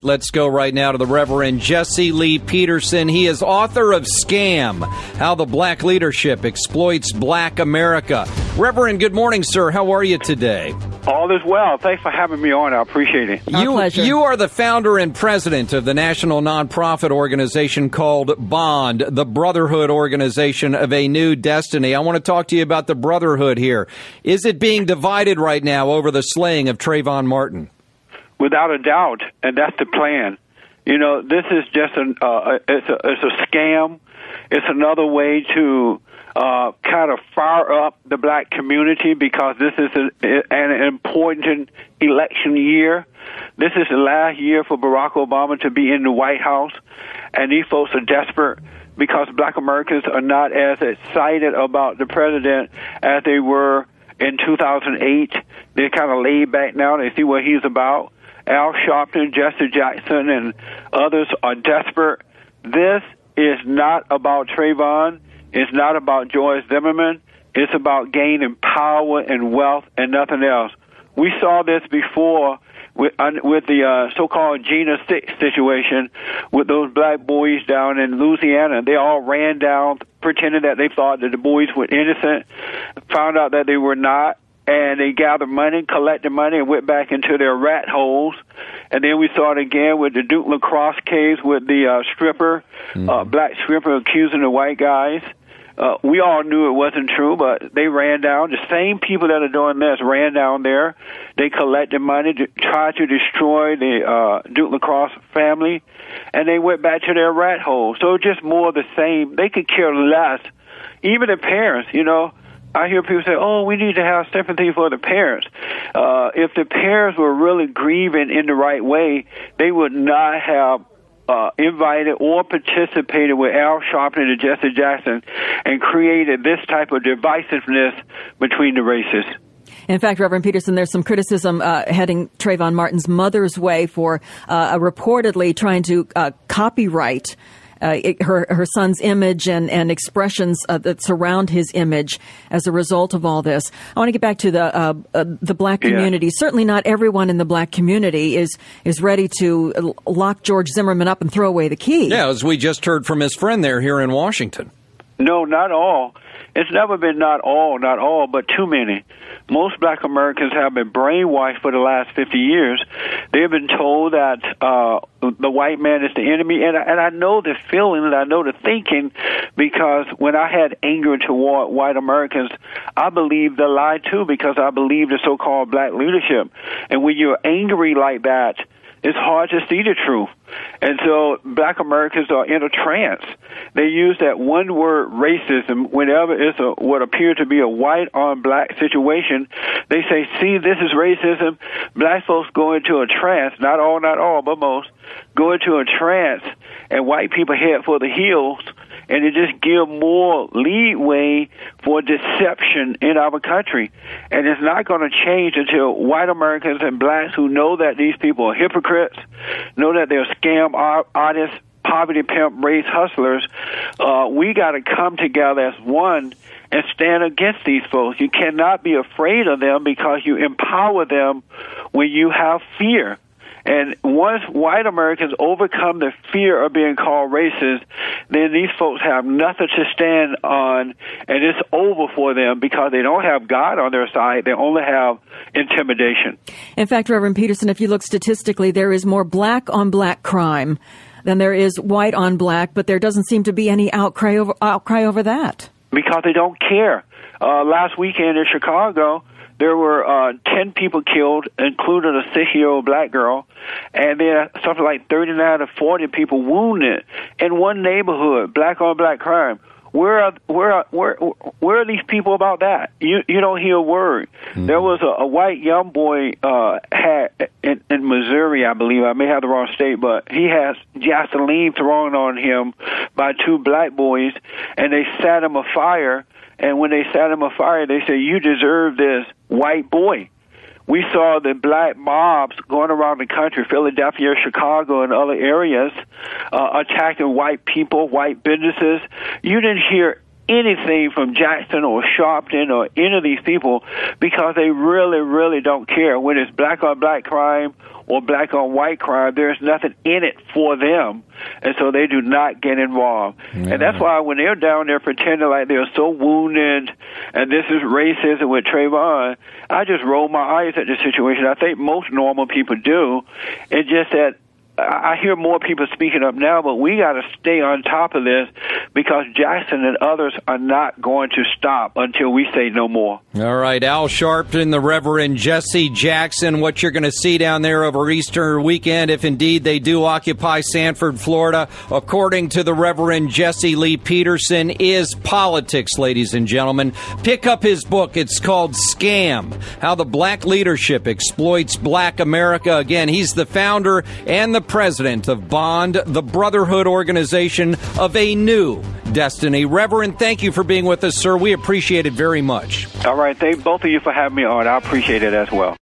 Let's go right now to the Reverend Jesse Lee Peterson. He is author of Scam, How the Black Leadership Exploits Black America. Reverend, good morning, sir. How are you today? All is well. Thanks for having me on. I appreciate it. Our pleasure. You are the founder and president of the national nonprofit organization called BOND, the Brotherhood Organization of a New Destiny. I want to talk to you about the Brotherhood here. Is it being divided right now over the slaying of Trayvon Martin? Without a doubt, and that's the plan. You know, this is just it's a scam. It's another way to kind of fire up the black community because this is an important election year. This is the last year for Barack Obama to be in the White House, and these folks are desperate because black Americans are not as excited about the president as they were in 2008. They're kind of laid back now. They see what he's about. Sharpton, Jesse Jackson, and others are desperate. This is not about Trayvon. It's not about George Zimmerman. It's about gaining power and wealth and nothing else. We saw this before with the so-called Gina 6 situation with those black boys down in Louisiana. They all ran down, pretending that they thought that the boys were innocent, found out that they were not. And they gathered money, collected money, and went back into their rat holes. And then we saw it again with the Duke Lacrosse case with the stripper, black stripper accusing the white guys. We all knew it wasn't true, but they ran down. The same people that are doing this ran down there. They collected money, tried to destroy the Duke Lacrosse family, and they went back to their rat hole. So just more of the same. They could care less. Even the parents, you know. I hear people say, oh, we need to have sympathy for the parents. If the parents were really grieving in the right way, they would not have invited or participated with Sharpton and Jesse Jackson and created this type of divisiveness between the races. In fact, Reverend Peterson, there's some criticism heading Trayvon Martin's mother's way for reportedly trying to copyright her son's image and expressions that surround his image as a result of all this. I want to get back to the black community. Yeah. Certainly not everyone in the black community is ready to lock George Zimmerman up and throw away the key. Yeah, as we just heard from his friend there here in Washington. No, not all. It's never been not all, but too many. Most black Americans have been brainwashed for the last 50 years. They've been told that the white man is the enemy, and I know the feeling and I know the thinking because when I had anger toward white Americans, I believed the lie too because I believed the so-called black leadership. And when you're angry like that, it's hard to see the truth. And so black Americans are in a trance. They use that one word, racism, whenever it's what appears to be a white on black situation. They say, see, this is racism. Black folks go into a trance, not all, but most, go into a trance, and white people head for the hills, and it just gives more leeway for deception in our country. And it's not going to change until white Americans and blacks who know that these people are hypocrites, know that they're scam artists, poverty pimp, race hustlers, we got to come together as one and stand against these folks. You cannot be afraid of them because you empower them when you have fear. And once white Americans overcome the fear of being called racist, then these folks have nothing to stand on, and it's over for them because they don't have God on their side. They only have intimidation. In fact, Reverend Peterson, if you look statistically, there is more black on black crime than there is white on black, but there doesn't seem to be any outcry over that. Because they don't care. Last weekend in Chicago, there were 10 people killed, including a 6-year-old black girl, and there are something like 39 or 40 people wounded in one neighborhood, black on black crime. Where are these people about that? You don't hear a word. Mm-hmm. There was a white young boy in Missouri, I believe. I may have the wrong state, but he has gasoline thrown on him by 2 black boys, and they set him afire. And when they set him afire, they say, you deserve this, white boy. We saw the black mobs going around the country, Philadelphia, Chicago, and other areas, attacking white people, white businesses. You didn't hear anything from Jackson or Sharpton or any of these people because they really, really don't care. When it's black on black crime or black on white crime, there's nothing in it for them, and so they do not get involved. Yeah. And that's why when they're down there pretending like they're so wounded and this is racism with Trayvon, I just roll my eyes at the situation. I think most normal people do. It's just that I hear more people speaking up now, but we got to stay on top of this because Jackson and others are not going to stop until we say no more. All right, Al Sharpton, the Reverend Jesse Jackson, what you're going to see down there over Easter weekend, if indeed they do occupy Sanford, Florida, according to the Reverend Jesse Lee Peterson, is politics, ladies and gentlemen. Pick up his book. It's called Scam, How the Black Leadership Exploits Black America. Again, he's the founder and the president of Bond, the Brotherhood organization of a new destiny. Reverend, thank you for being with us, sir. We appreciate it very much. All right. Thank both of you for having me on. I appreciate it as well.